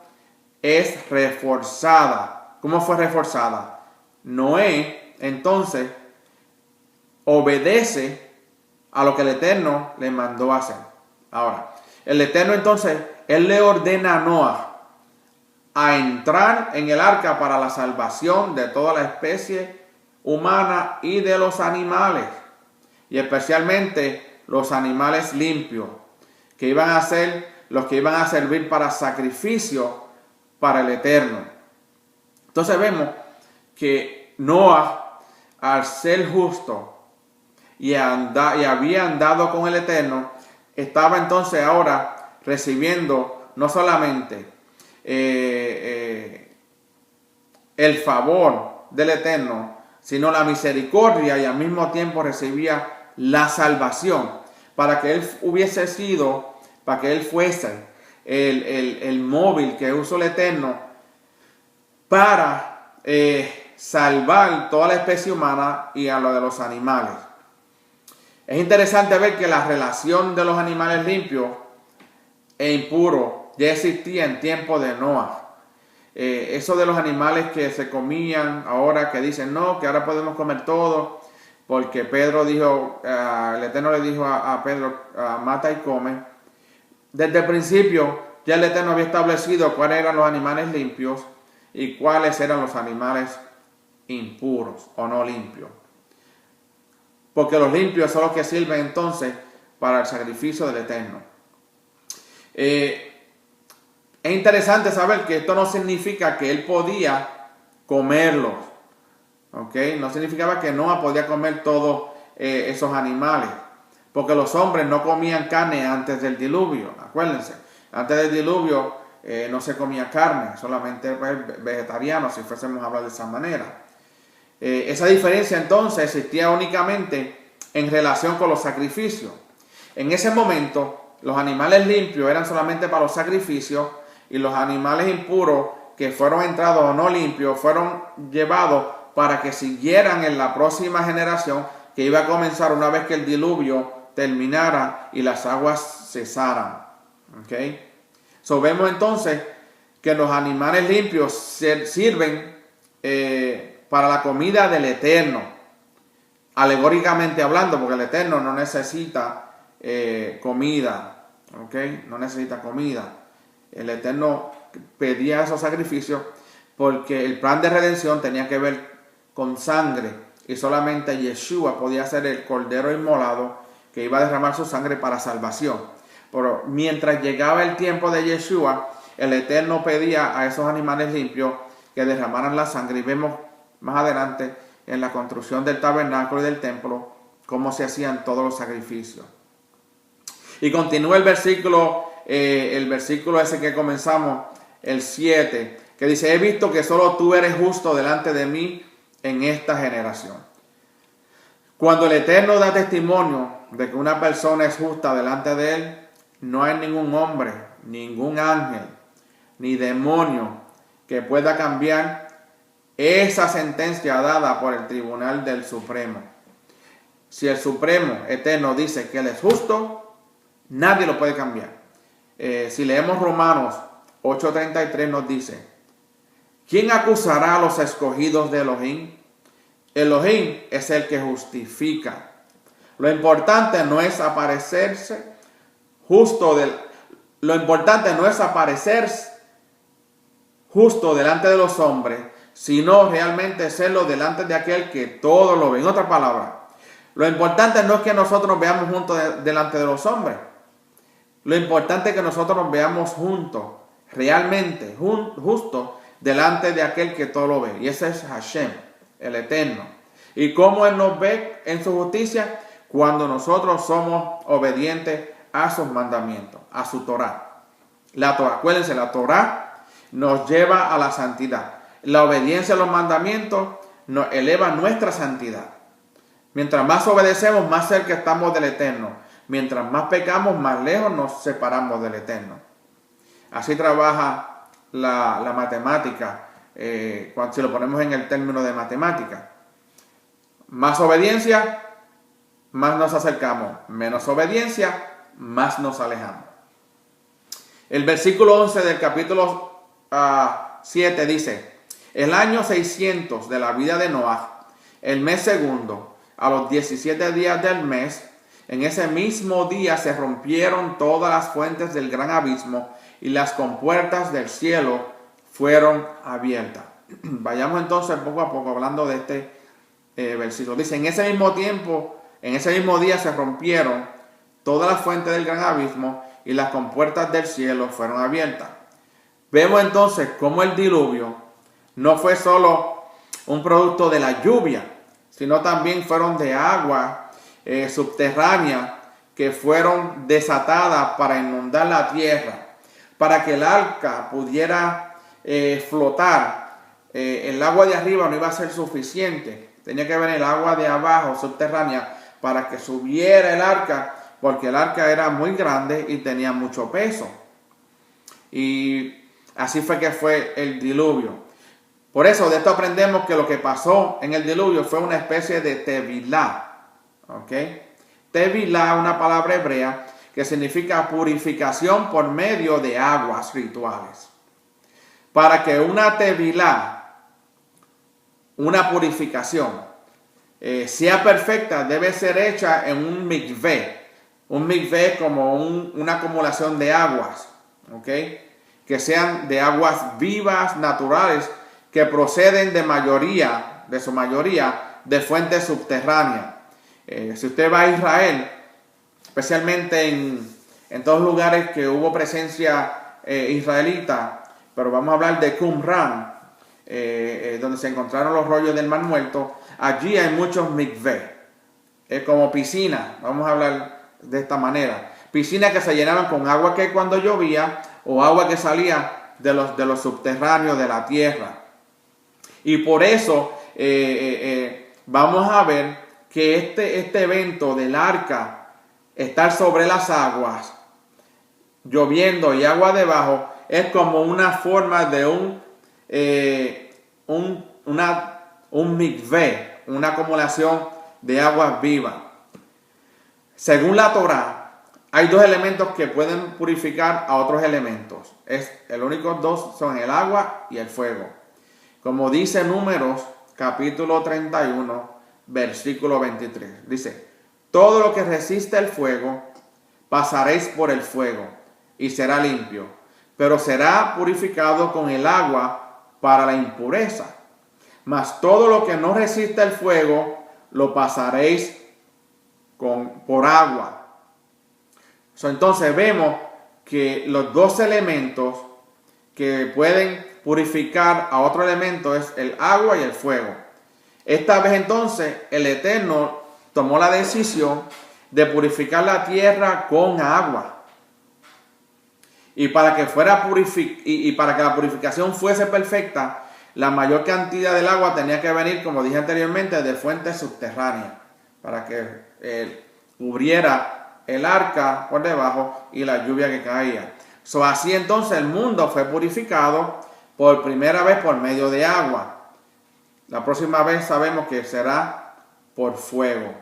es reforzada. ¿Cómo fue reforzada? Noé entonces obedece a lo que el Eterno le mandó hacer. Ahora, el Eterno entonces, Él le ordena a Noah a entrar en el arca para la salvación de toda la especie humana y de los animales, y especialmente los animales limpios, que iban a ser los que iban a servir para sacrificio para el Eterno. Entonces vemos que Noah, al ser justo y había andado con el Eterno, estaba entonces ahora recibiendo no solamente el favor del Eterno, sino la misericordia, y al mismo tiempo recibía la salvación, para que él fuese el móvil que usó el Eterno para salvar toda la especie humana y a lo de los animales. Es interesante ver que la relación de los animales limpios e impuros ya existía en tiempo de Noah. Eso de los animales que se comían, ahora que dicen no, que ahora podemos comer todo, porque Pedro dijo, el Eterno le dijo a Pedro, mata y come. Desde el principio ya el Eterno había establecido cuáles eran los animales limpios y cuáles eran los animales impuros o no limpios. Porque los limpios son los que sirven entonces para el sacrificio del Eterno. Es interesante saber que esto no significa que él podía comerlos. ¿Ok? No significaba que Noah podía comer todos esos animales. porque los hombres no comían carne antes del diluvio. Acuérdense, antes del diluvio no se comía carne, solamente pues, vegetarianos, si fuésemos a hablar de esa manera. Esa diferencia entonces existía únicamente en relación con los sacrificios. En ese momento, los animales limpios eran solamente para los sacrificios y los animales impuros que fueron entrados o no limpios fueron llevados para que siguieran en la próxima generación que iba a comenzar una vez que el diluvio terminara y las aguas cesaran. ¿Okay? So, vemos entonces que los animales limpios sirven para la comida del Eterno, alegóricamente hablando, porque el Eterno no necesita comida, ¿okay? No necesita comida. El Eterno pedía esos sacrificios porque el plan de redención tenía que ver con sangre y solamente Yeshua podía ser el cordero inmolado que iba a derramar su sangre para salvación. Pero mientras llegaba el tiempo de Yeshua, el Eterno pedía a esos animales limpios que derramaran la sangre, y vemos más adelante en la construcción del tabernáculo y del templo cómo se hacían todos los sacrificios. Y continúa el versículo ese que comenzamos, el 7, que dice: he visto que solo tú eres justo delante de mí en esta generación. Cuando el Eterno da testimonio de que una persona es justa delante de él, no hay ningún hombre, ningún ángel, ni demonio que pueda cambiar esa sentencia dada por el tribunal del Supremo. Si el Supremo Eterno dice que él es justo, nadie lo puede cambiar. Si leemos Romanos 8:33 nos dice: ¿quién acusará a los escogidos de Elohim? Elohim es el que justifica. Lo importante no es aparecerse justo delante de los hombres, sino realmente serlo delante de aquel que todo lo ve. En otras palabras, lo importante no es que nosotros nos veamos juntos delante de los hombres. Lo importante es que nosotros nos veamos juntos, realmente justos, delante de aquel que todo lo ve. Y ese es Hashem, el Eterno. ¿Y cómo Él nos ve en su justicia? Cuando nosotros somos obedientes a sus mandamientos, a su Torah. Acuérdense, la Torah nos lleva a la santidad. La obediencia a los mandamientos nos eleva nuestra santidad. Mientras más obedecemos, más cerca estamos del Eterno. Mientras más pecamos, más lejos nos separamos del Eterno. Así trabaja la matemática, si lo ponemos en el término de matemática. Más obediencia, más nos acercamos. Menos obediencia, más nos alejamos. El versículo 11 del capítulo 7 dice: el año 600 de la vida de Noah, el mes segundo, a los 17 días del mes, en ese mismo día se rompieron todas las fuentes del gran abismo y las compuertas del cielo fueron abiertas. Vayamos entonces poco a poco hablando de este versículo. Dice: en ese mismo día se rompieron todas las fuentes del gran abismo y las compuertas del cielo fueron abiertas. Vemos entonces cómo el diluvio no fue solo un producto de la lluvia, sino también fueron de agua subterráneas que fueron desatadas para inundar la tierra, para que el arca pudiera flotar. El agua de arriba no iba a ser suficiente, tenía que venir el agua de abajo subterránea para que subiera el arca, porque el arca era muy grande y tenía mucho peso. Y así fue que fue el diluvio. Por eso de esto aprendemos que lo que pasó en el diluvio fue una especie de tevilá. ¿Ok? Tevilá, una palabra hebrea que significa purificación por medio de aguas rituales. Para que una tevilá, una purificación, sea perfecta, debe ser hecha en un mikvé. Un mikvé como una acumulación de aguas. ¿Ok? Que sean de aguas vivas, naturales, que proceden de su mayoría, de fuentes subterráneas. Si usted va a Israel, especialmente en todos los lugares que hubo presencia israelita, pero vamos a hablar de Qumran, donde se encontraron los rollos del Mar Muerto, allí hay muchos mikvé, como piscinas, vamos a hablar de esta manera. Piscinas que se llenaban con agua que cuando llovía o agua que salía de los subterráneos de la tierra. Y por eso vamos a ver que este evento del arca, estar sobre las aguas, lloviendo y agua debajo, es como una forma de un mikvé, una acumulación de aguas vivas. Según la Torá, hay dos elementos que pueden purificar a otros elementos. Los únicos dos son el agua y el fuego. Como dice Números, capítulo 31, versículo 23. Dice, todo lo que resiste el fuego, pasaréis por el fuego, y será limpio, pero será purificado con el agua para la impureza. Mas todo lo que no resiste el fuego, lo pasaréis por agua. Entonces vemos que los dos elementos que pueden purificar a otro elemento es el agua y el fuego. Esta vez entonces el Eterno tomó la decisión de purificar la tierra con agua. Y para que la purificación fuese perfecta, la mayor cantidad del agua tenía que venir, como dije anteriormente, de fuentes subterráneas, para que cubriera el arca por debajo y la lluvia que caía. Así entonces el mundo fue purificado por primera vez por medio de agua. La próxima vez sabemos que será por fuego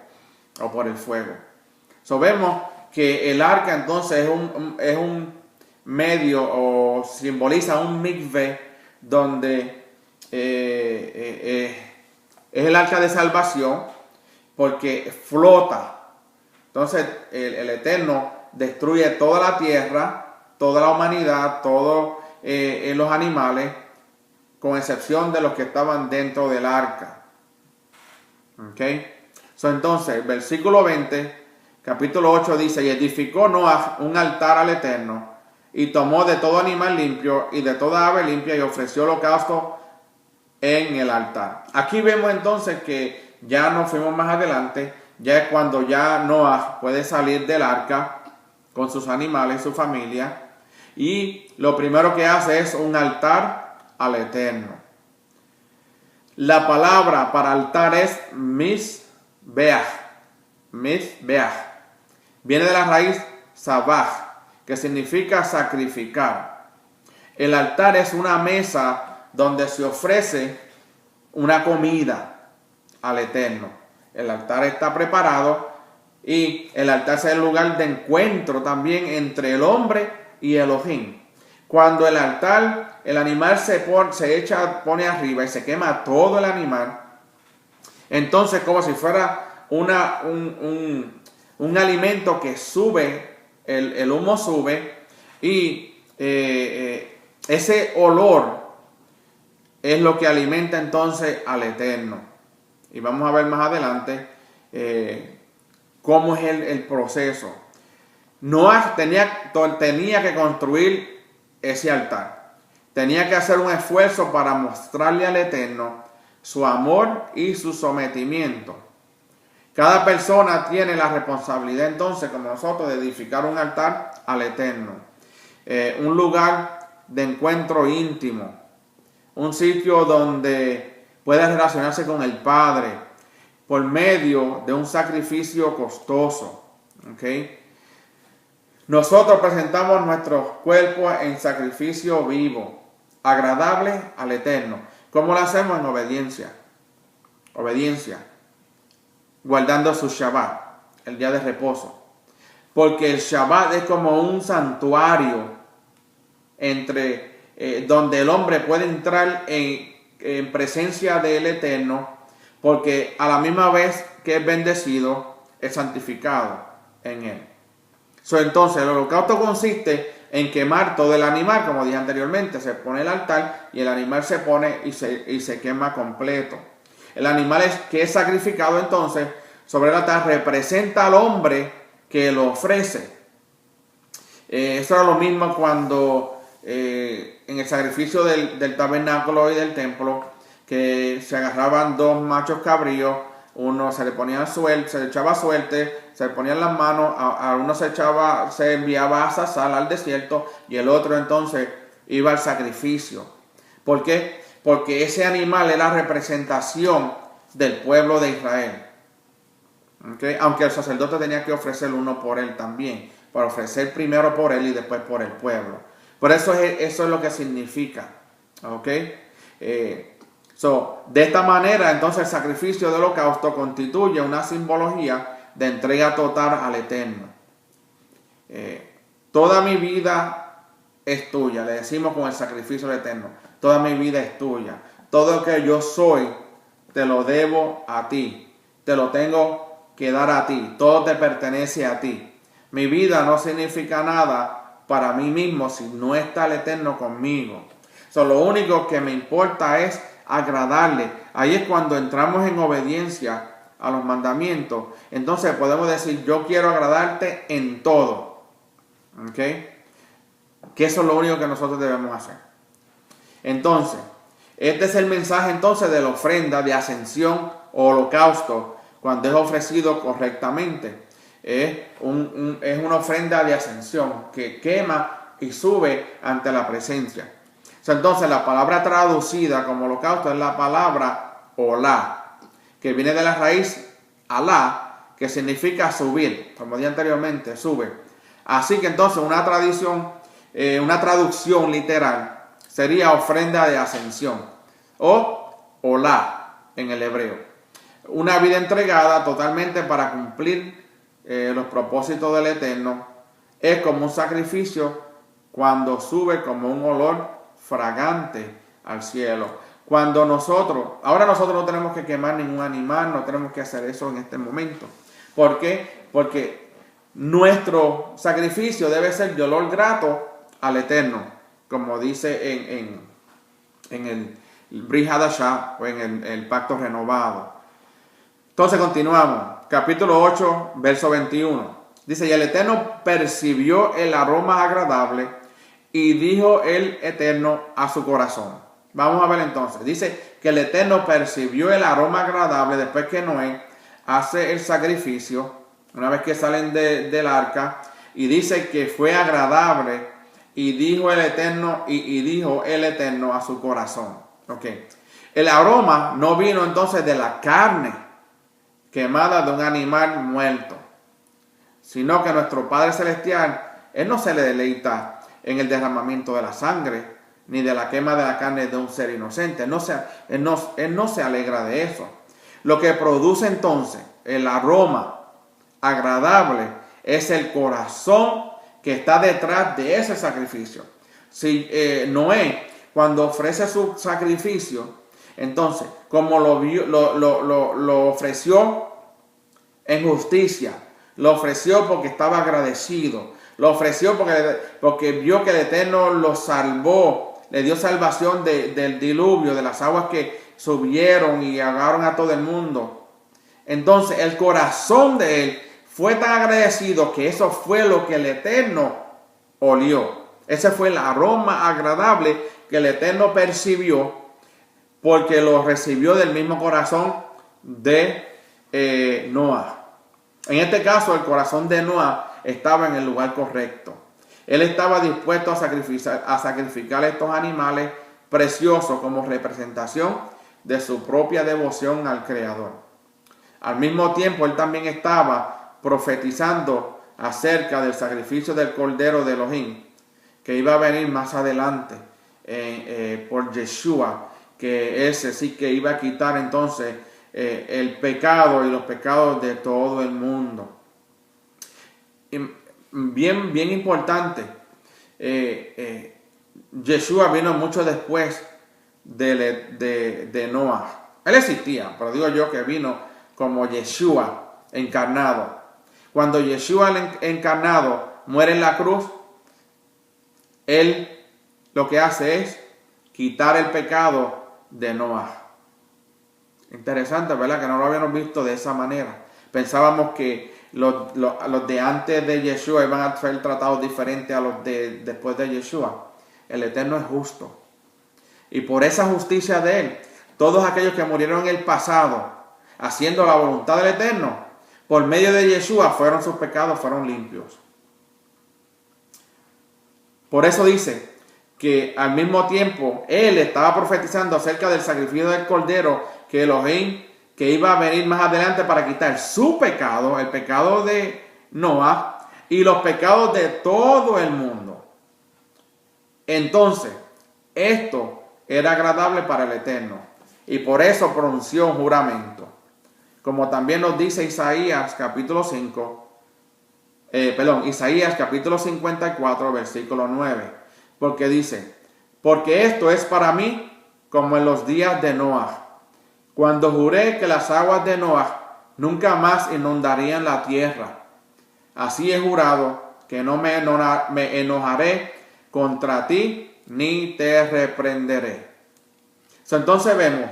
o por el fuego. Vemos que el arca entonces es un medio o simboliza un mikvé donde es el arca de salvación porque flota. Entonces el Eterno destruye toda la tierra, toda la humanidad, todos los animales, con excepción de los que estaban dentro del arca. Entonces, versículo 20, capítulo 8 dice, y edificó Noah un altar al Eterno, y tomó de todo animal limpio y de toda ave limpia y ofreció holocausto en el altar. Aquí vemos entonces que ya nos fuimos más adelante, ya es cuando ya Noah puede salir del arca con sus animales, su familia, y lo primero que hace es un altar al Eterno. La palabra para altar es mizbeach. Mizbeach. Viene de la raíz sabaj, que significa sacrificar. El altar es una mesa donde se ofrece una comida al Eterno. El altar está preparado y el altar es el lugar de encuentro también entre el hombre y Elohim. Cuando el altar, el animal se pone arriba y se quema todo el animal, entonces como si fuera un alimento que sube, el humo sube y ese olor es lo que alimenta entonces al Eterno. Y vamos a ver más adelante cómo es el proceso. Noah tenía que construir ese altar. Tenía que hacer un esfuerzo para mostrarle al Eterno su amor y su sometimiento. Cada persona tiene la responsabilidad entonces, como nosotros, de edificar un altar al Eterno. Un lugar de encuentro íntimo. Un sitio donde pueda relacionarse con el Padre por medio de un sacrificio costoso. Nosotros presentamos nuestros cuerpos en sacrificio vivo, agradable al Eterno. ¿Cómo lo hacemos? En obediencia. Obediencia. Guardando su Shabbat, el día de reposo. Porque el Shabbat es como un santuario donde el hombre puede entrar en presencia del Eterno, porque a la misma vez que es bendecido, es santificado en él. Entonces el holocausto consiste en quemar todo el animal, como dije anteriormente, se pone el altar y el animal se pone y se quema completo. El animal que es sacrificado entonces sobre el altar representa al hombre que lo ofrece. Eso era lo mismo cuando en el sacrificio del tabernáculo y del templo, que se agarraban dos machos cabríos, uno se le ponía suerte, se le echaba suerte, se le ponían las manos, a uno se enviaba a Sasal al desierto y el otro entonces iba al sacrificio. ¿Por qué? Porque ese animal era representación del pueblo de Israel. ¿Okay? Aunque el sacerdote tenía que ofrecer uno por él también, para ofrecer primero por él y después por el pueblo. Por eso es lo que significa. ¿Okay? De esta manera, entonces, el sacrificio del holocausto constituye una simbología de entrega total al Eterno. Toda mi vida es tuya, le decimos con el sacrificio del Eterno. Toda mi vida es tuya. Todo lo que yo soy, te lo debo a ti. Te lo tengo que dar a ti. Todo te pertenece a ti. Mi vida no significa nada para mí mismo si no está el Eterno conmigo. Lo único que me importa es agradarle. Ahí es cuando entramos en obediencia a los mandamientos. Entonces podemos decir, yo quiero agradarte en todo. ¿Ok? Que eso es lo único que nosotros debemos hacer. Entonces, este es el mensaje entonces de la ofrenda de ascensión o holocausto cuando es ofrecido correctamente. Es una ofrenda de ascensión que quema y sube ante la presencia. Entonces la palabra traducida como holocausto es la palabra olá, que viene de la raíz alá, que significa subir, como dije anteriormente, sube. Así que entonces una traducción literal sería ofrenda de ascensión o olá en el hebreo. Una vida entregada totalmente para cumplir los propósitos del Eterno es como un sacrificio cuando sube como un olor fragante al cielo. Ahora nosotros no tenemos que quemar ningún animal, no tenemos que hacer eso en este momento. ¿Por qué? Porque nuestro sacrificio debe ser de olor grato al Eterno, como dice en el Brit Hadashah o en el pacto renovado. Entonces continuamos, capítulo 8, verso 21. Dice, y el Eterno percibió el aroma agradable y dijo el Eterno a su corazón. Vamos a ver entonces. Dice que el Eterno percibió el aroma agradable después que Noé hace el sacrificio, una vez que salen del arca, y dice que fue agradable y dijo el Eterno dijo el Eterno a su corazón. Okay. El aroma no vino entonces de la carne quemada de un animal muerto, sino que nuestro Padre Celestial, Él no se le deleita en el derramamiento de la sangre, ni de la quema de la carne de un ser inocente. Él no se alegra de eso. Lo que produce entonces el aroma agradable es el corazón que está detrás de ese sacrificio. Si Noé, cuando ofrece su sacrificio, entonces, como lo ofreció en justicia, lo ofreció porque estaba agradecido, lo ofreció porque vio que el Eterno lo salvó, le dio salvación del diluvio, de las aguas que subieron y ahogaron a todo el mundo. Entonces el corazón de él fue tan agradecido que eso fue lo que el Eterno olió. Ese fue el aroma agradable que el Eterno percibió porque lo recibió del mismo corazón de Noah. En este caso, el corazón de Noah estaba en el lugar correcto. Él estaba dispuesto a sacrificar estos animales preciosos como representación de su propia devoción al Creador. Al mismo tiempo, él también estaba profetizando acerca del sacrificio del Cordero de Elohim, que iba a venir más adelante por Yeshua, que ese sí que iba a quitar entonces el pecado y los pecados de todo el mundo. Bien importante, Yeshua vino mucho después de Noah. Él existía, pero digo yo que vino como Yeshua encarnado. Cuando Yeshua encarnado muere en la cruz, él lo que hace es quitar el pecado de Noah. Interesante, ¿verdad? Que no lo habíamos visto de esa manera. Pensábamos que los de antes de Yeshua iban a ser tratados diferente a los de después de Yeshua. El Eterno es justo. Y por esa justicia de Él, todos aquellos que murieron en el pasado, haciendo la voluntad del Eterno, por medio de Yeshua fueron sus pecados, fueron limpios. Por eso dice que al mismo tiempo él estaba profetizando acerca del sacrificio del Cordero que Elohim, que iba a venir más adelante para quitar su pecado, el pecado de Noah y los pecados de todo el mundo. Entonces, esto era agradable para el Eterno y por eso pronunció un juramento. Como también nos dice Isaías capítulo 54, versículo 9. Porque dice, porque esto es para mí como en los días de Noah, cuando juré que las aguas de Noah nunca más inundarían la tierra. Así he jurado que no me enojaré contra ti ni te reprenderé. Entonces vemos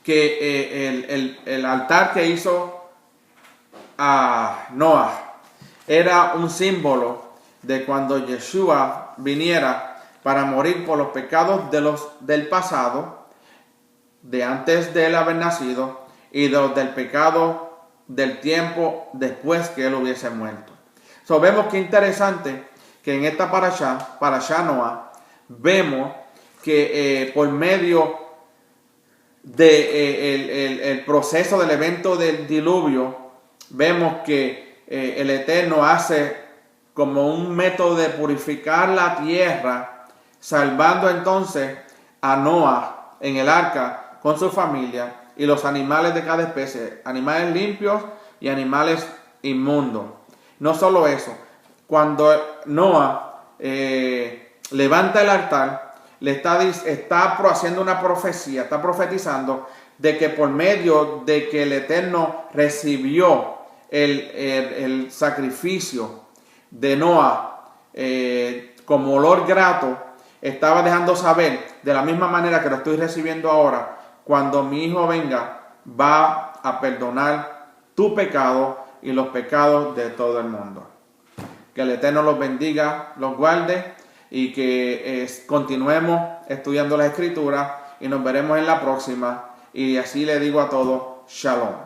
que el altar que hizo a Noah era un símbolo de cuando Yeshua viniera para morir por los pecados del pasado, de antes de él haber nacido, y de los del pecado del tiempo después que él hubiese muerto. Vemos que interesante que en esta parashá Noah, vemos que por medio el proceso del evento del diluvio, vemos que el Eterno hace como un método de purificar la tierra, salvando entonces a Noah en el arca con su familia y los animales de cada especie, animales limpios y animales inmundos. No solo eso, cuando Noah levanta el altar, le está haciendo una profecía, está profetizando de que por medio de que el Eterno recibió el sacrificio de Noah como olor grato, estaba dejando saber, de la misma manera que lo estoy recibiendo ahora, cuando mi hijo venga, va a perdonar tu pecado y los pecados de todo el mundo. Que el Eterno los bendiga, los guarde y que continuemos estudiando la Escritura y nos veremos en la próxima. Y así le digo a todos, Shalom.